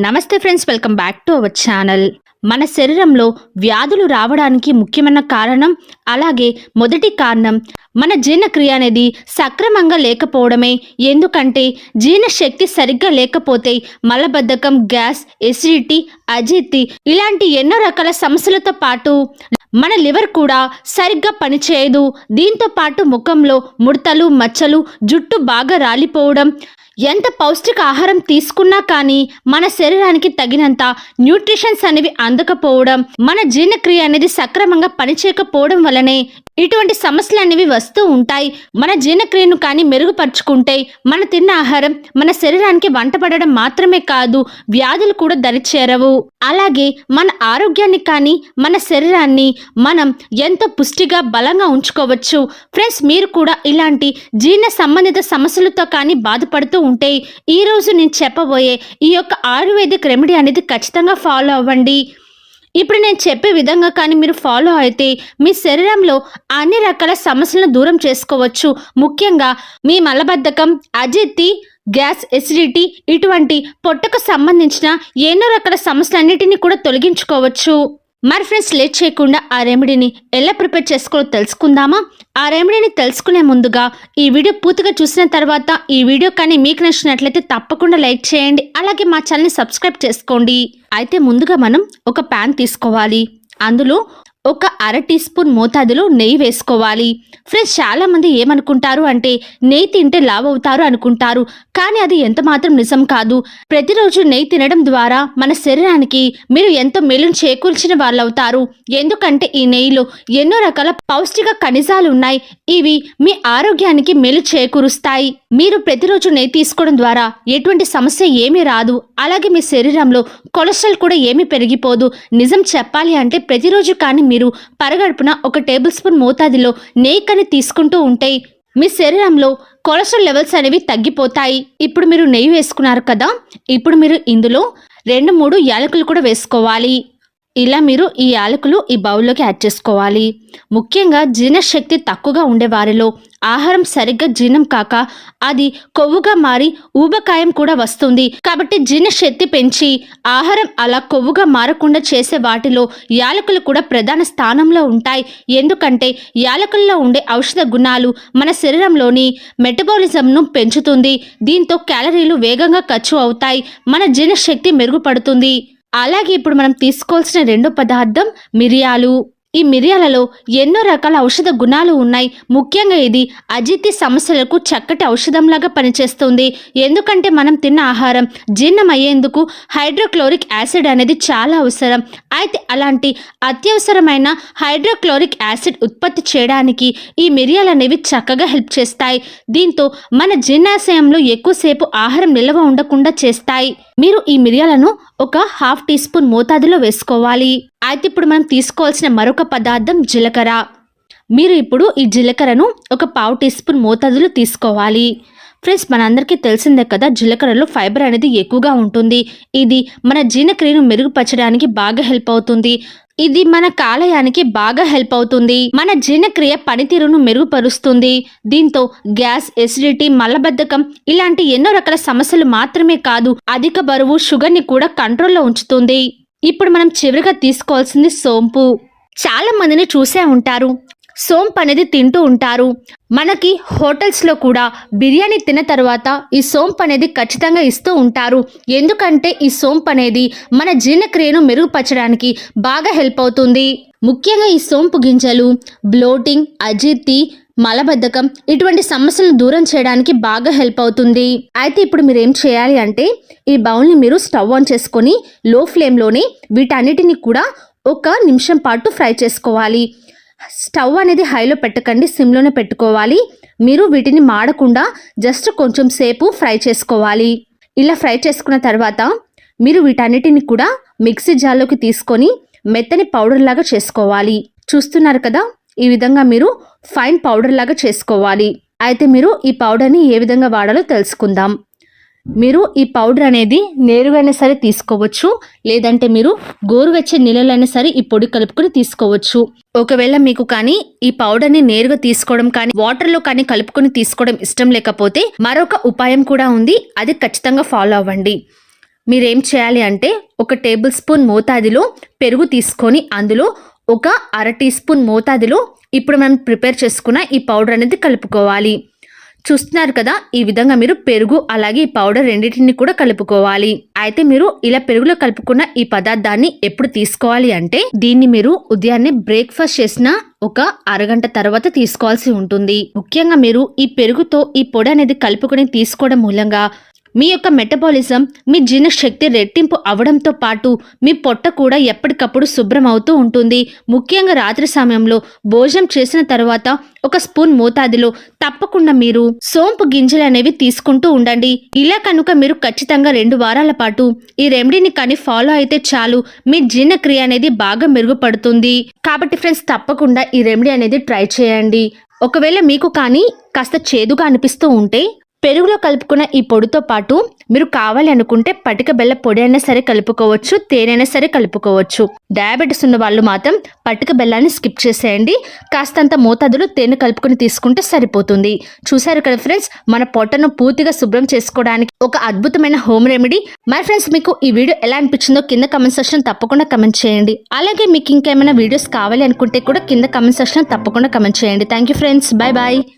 నమస్తే friends, welcome back to our channel. మన శరీరంలో వ్యాధులు రావడానికి ముఖ్యమైన కారణం, అలాగే మొదటి కారణం మన జీర్ణక్రియ అనేది సక్రమంగా లేకపోవడమే. ఎందుకంటే జీర్ణశక్తి సరిగ్గా లేకపోతే మలబద్ధకం, గ్యాస్, ఎసిడిటీ, అజీర్తి ఇలాంటి ఎన్నో రకాల సమస్యలతో పాటు మన లివర్ కూడా సరిగ్గా పనిచేయదు. దీంతో పాటు ముఖంలో ముడతలు, మచ్చలు, జుట్టు బాగా రాలిపోవడం, ఎంత పౌష్టిక ఆహారం తీసుకున్నా కానీ మన శరీరానికి తగినంత న్యూట్రిషన్స్ అనేవి అందకపోవడం, మన జీర్ణక్రియ అనేది సక్రమంగా పనిచేయకపోవడం వల్లనే ఇటువంటి సమస్యలు అనేవి వస్తూ ఉంటాయి. మన జీర్ణక్రియను కానీ మెరుగుపరుచుకుంటే మన తిన్న ఆహారం మన శరీరానికి వంట పడడం మాత్రమే కాదు, వ్యాధులు కూడా దరిచేరవు. అలాగే మన ఆరోగ్యాన్ని కానీ మన శరీరాన్ని మనం ఎంతో పుష్టిగా బలంగా ఉంచుకోవచ్చు. ఫ్రెండ్స్, మీరు కూడా ఇలాంటి జీర్ణ సంబంధిత సమస్యలతో కానీ బాధపడుతూ ఉంటే ఈరోజు నేను చెప్పబోయే ఈ యొక్క ఆయుర్వేదిక్ రెమెడీ అనేది ఖచ్చితంగా ఫాలో అవ్వండి. ఇప్పుడు నేను చెప్పే విధంగా కానీ మీరు ఫాలో అయితే మీ శరీరంలో అన్ని రకాల సమస్యలను దూరం చేసుకోవచ్చు. ముఖ్యంగా మీ మలబద్ధకం, అజీర్తి, గ్యాస్, ఎసిడిటీ ఇటువంటి పొట్టకు సంబంధించిన ఎన్నో రకాల సమస్యలన్నిటినీ కూడా తొలగించుకోవచ్చు. మరి ఫ్రెండ్స్, లేట్ చేయకుండా ఆ రెమెడీని ఎలా ప్రిపేర్ చేసుకోవాలో తెలుసుకుందామా? ఆ రెమెడీని తెలుసుకునే ముందుగా ఈ వీడియో పూర్తిగా చూసిన తర్వాత ఈ వీడియో కానీ మీకు నచ్చినట్లయితే తప్పకుండా లైక్ చేయండి, అలాగే మా ఛానల్ని సబ్స్క్రైబ్ చేసుకోండి. అయితే ముందుగా మనం ఒక ప్యాన్ తీసుకోవాలి. అందులో ఒక 1/2 టీ స్పూన్ మోతాదులో నెయ్యి వేసుకోవాలి. ఫ్రెండ్స్, చాలామంది ఏమనుకుంటారు అంటే నెయ్యి తింటే లావు అవుతారు అనుకుంటారు, కానీ అది ఎంత మాత్రం నిజం కాదు. ప్రతిరోజు నెయ్యి తినడం ద్వారా మన శరీరానికి మీరు ఎంతో మేలును చేకూర్చిన వాళ్ళు అవుతారు. ఎందుకంటే ఈ నెయ్యిలో ఎన్నో రకాల పౌష్టిక ఖనిజాలు ఉన్నాయి. ఇవి మీ ఆరోగ్యానికి మేలు చేకూరుస్తాయి. మీరు ప్రతిరోజు నెయ్యి తీసుకోవడం ద్వారా ఎటువంటి సమస్య ఏమీ రాదు. అలాగే మీ శరీరంలో కొలెస్ట్రాల్ కూడా ఏమీ పెరిగిపోదు. నిజం చెప్పాలి అంటే ప్రతిరోజు కానీ మీరు పరగడుపున 1 టేబుల్ స్పూన్ మోతాదులో నెయ్యి కానీ తీసుకుంటూ ఉంటే మీ శరీరంలో కొలెస్ట్రాల్ లెవెల్స్ అనేవి తగ్గిపోతాయి. ఇప్పుడు మీరు నెయ్యి వేసుకున్నారు కదా, ఇప్పుడు మీరు ఇందులో 2-3 యాలకులు కూడా వేసుకోవాలి. ఇలా మీరు ఈ యాలకులు ఈ బౌల్లోకి యాడ్ చేసుకోవాలి. ముఖ్యంగా జీర్ణశక్తి తక్కువగా ఉండే వారిలో ఆహారం సరిగ్గా జీర్ణం కాక అది కొవ్వుగా మారి ఊబకాయం కూడా వస్తుంది. కాబట్టి జీర్ణశక్తి పెంచి ఆహారం అలా కొవ్వుగా మారకుండా చేసే వాటిలో యాలకులు కూడా ప్రధాన స్థానంలో ఉంటాయి. ఎందుకంటే యాలకుల్లో ఉండే ఔషధ గుణాలు మన శరీరంలోని మెటబాలిజంను పెంచుతుంది. దీంతో క్యాలరీలు వేగంగా ఖర్చు అవుతాయి, మన జీర్ణశక్తి మెరుగుపడుతుంది. అలాగే ఇప్పుడు మనం తీసుకోవాల్సిన రెండో పదార్థం మిరియాలు. ఈ మిరియాలలో ఎన్నో రకాల ఔషధ గుణాలు ఉన్నాయి. ముఖ్యంగా ఇది అజీర్తి సమస్యలకు చక్కటి ఔషధంలాగా పనిచేస్తుంది. ఎందుకంటే మనం తిన్న ఆహారం జీర్ణమయ్యేందుకు హైడ్రోక్లోరిక్ యాసిడ్ అనేది చాలా అవసరం. అయితే అలాంటి అత్యవసరమైన హైడ్రోక్లోరిక్ యాసిడ్ ఉత్పత్తి చేయడానికి ఈ మిరియాలు అనేవి చక్కగా హెల్ప్ చేస్తాయి. దీంతో మన జీర్ణాశయంలో ఎక్కువసేపు ఆహారం నిల్వ ఉండకుండా చేస్తాయి. మీరు ఈ మిరియాలను ఒక 1/2 టీ స్పూన్ మోతాదులో వేసుకోవాలి. అయితే ఇప్పుడు మనం తీసుకోవాల్సిన మరొక పదార్థం జీలకర్ర. మీరు ఇప్పుడు ఈ జీలకర్రను ఒక 1/2 టీ స్పూన్ మోతాదులో తీసుకోవాలి. ఫ్రెండ్స్, మనందరికీ తెలిసిందే కదా, జీలకర్రలో ఫైబర్ అనేది ఎక్కువగా ఉంటుంది. ఇది మన జీర్ణక్రియను మెరుగుపరచడానికి బాగా హెల్ప్ అవుతుంది. ఇది మన కాలేయానికి బాగా హెల్ప్ అవుతుంది. మన జీర్ణక్రియ పనితీరును మెరుగుపరుస్తుంది. దీంతో గ్యాస్, ఎసిడిటీ, మలబద్ధకం ఇలాంటి ఎన్నో రకాల సమస్యలు మాత్రమే కాదు, అధిక బరువు, షుగర్ని కూడా కంట్రోల్లో ఉంచుతుంది. ఇప్పుడు మనం చివరిగా తీసుకోవాల్సింది సోంపు. చాలా మందిని చూసే ఉంటారు, సోంపు అనేది తింటూ ఉంటారు. మనకి హోటల్స్లో కూడా బిర్యానీ తిన్న తర్వాత ఈ సోంపు అనేది ఖచ్చితంగా ఇస్తూ ఉంటారు. ఎందుకంటే ఈ సోంపు అనేది మన జీర్ణక్రియను మెరుగుపరచడానికి బాగా హెల్ప్ అవుతుంది. ముఖ్యంగా ఈ సోంపు గింజలు బ్లోటింగ్, అజీర్తి, మలబద్ధకం ఇటువంటి సమస్యలను దూరం చేయడానికి బాగా హెల్ప్ అవుతుంది. అయితే ఇప్పుడు మీరు ఏం చేయాలి అంటే ఈ బౌల్ని మీరు స్టవ్ ఆన్ చేసుకొని లో ఫ్లేమ్లోనే వీటన్నిటిని కూడా 1 నిమిషం పాటు ఫ్రై చేసుకోవాలి. స్టవ్ అనేది హైలో పెట్టకండి, సిమ్లోనే పెట్టుకోవాలి. మీరు వీటిని మాడకుండా జస్ట్ కొంచెం సేపు ఫ్రై చేసుకోవాలి. ఇలా ఫ్రై చేసుకున్న తర్వాత మీరు వీటన్నిటిని కూడా మిక్సీ జార్లోకి తీసుకొని మెత్తని పౌడర్ లాగా చేసుకోవాలి. చూస్తున్నారు కదా, ఈ విధంగా మీరు ఫైన్ పౌడర్ లాగా చేసుకోవాలి. అయితే మీరు ఈ పౌడర్ని ఏ విధంగా వాడాలో తెలుసుకుందాం. మీరు ఈ పౌడర్ అనేది నేరుగానే సరే తీసుకోవచ్చు, లేదంటే మీరు గోరువెచ్చని నీళ్ళైనా సరే ఈ పొడి కలుపుకొని తీసుకోవచ్చు. ఒకవేళ మీకు కానీ ఈ పౌడర్ని నేరుగా తీసుకోవడం కానీ వాటర్లో కానీ కలుపుకొని తీసుకోవడం ఇష్టం లేకపోతే మరొక ఉపాయం కూడా ఉంది, అది ఖచ్చితంగా ఫాలో అవ్వండి. మీరేం చేయాలి అంటే 1 టేబుల్ స్పూన్ మోతాదులో పెరుగు తీసుకొని అందులో 1 అర టీ స్పూన్ మోతాదులో ఇప్పుడు మనం ప్రిపేర్ చేసుకున్న ఈ పౌడర్ అనేది కలుపుకోవాలి. చూస్తున్నారు కదా, ఈ విధంగా మీరు పెరుగు అలాగే ఈ పౌడర్ రెండింటిని కూడా కలుపుకోవాలి. అయితే మీరు ఇలా పెరుగులో కలుపుకున్న ఈ పదార్థాన్ని ఎప్పుడు తీసుకోవాలి అంటే దీన్ని మీరు ఉదయాన్నే బ్రేక్ఫాస్ట్ చేసిన ఒక అరగంట తర్వాత తీసుకోవాల్సి ఉంటుంది. ముఖ్యంగా మీరు ఈ పెరుగుతో ఈ పొడి అనేది కలుపుకొని తీసుకోవడం మూలంగా మీ యొక్క మెటబాలిజం, మీ జీర్ణశక్తి రెట్టింపు అవడంతో పాటు మీ పొట్ట కూడా ఎప్పటికప్పుడు శుభ్రం అవుతూ ఉంటుంది. ముఖ్యంగా రాత్రి సమయంలో భోజనం చేసిన తర్వాత 1 స్పూన్ మోతాదులో తప్పకుండా మీరు సోంపు గింజలు అనేవి తీసుకుంటూ ఉండండి. ఇలా కనుక మీరు ఖచ్చితంగా 2 వారాల పాటు ఈ రెమెడీని కానీ ఫాలో అయితే చాలు, మీ జీర్ణక్రియ అనేది బాగా మెరుగుపడుతుంది. కాబట్టి ఫ్రెండ్స్, తప్పకుండా ఈ రెమెడీ అనేది ట్రై చేయండి. ఒకవేళ మీకు కానీ కాస్త చేదుగా అనిపిస్తూ ఉంటే పెరుగులో కలుపుకున్న ఈ పొడితో పాటు మీరు కావాలి అనుకుంటే పటిక బెల్ల పొడి అయినా సరే కలుపుకోవచ్చు, తేనైనా సరే కలుపుకోవచ్చు. డయాబెటీస్ ఉన్న వాళ్ళు మాత్రం పటిక బెల్లాన్ని స్కిప్ చేసేయండి. కాస్తంత మోతాదులో తేనె కలుపుకొని తీసుకుంటే సరిపోతుంది. చూసారు కదా ఫ్రెండ్స్, మన పొట్టను పూర్తిగా శుభ్రం చేసుకోవడానికి ఒక అద్భుతమైన హోమ్ రెమెడీ. మరి ఫ్రెండ్స్, మీకు ఈ వీడియో ఎలా అనిపించిందో కింద కమెంట్ సెక్షన్ తప్పకుండా కమెంట్ చేయండి. అలాగే మీకు ఇంకేమైనా వీడియోస్ కావాలి అనుకుంటే కూడా కింద కమెంట్ సెక్షన్ తప్పకుండా కమెంట్ చేయండి. Thank you friends, bye bye.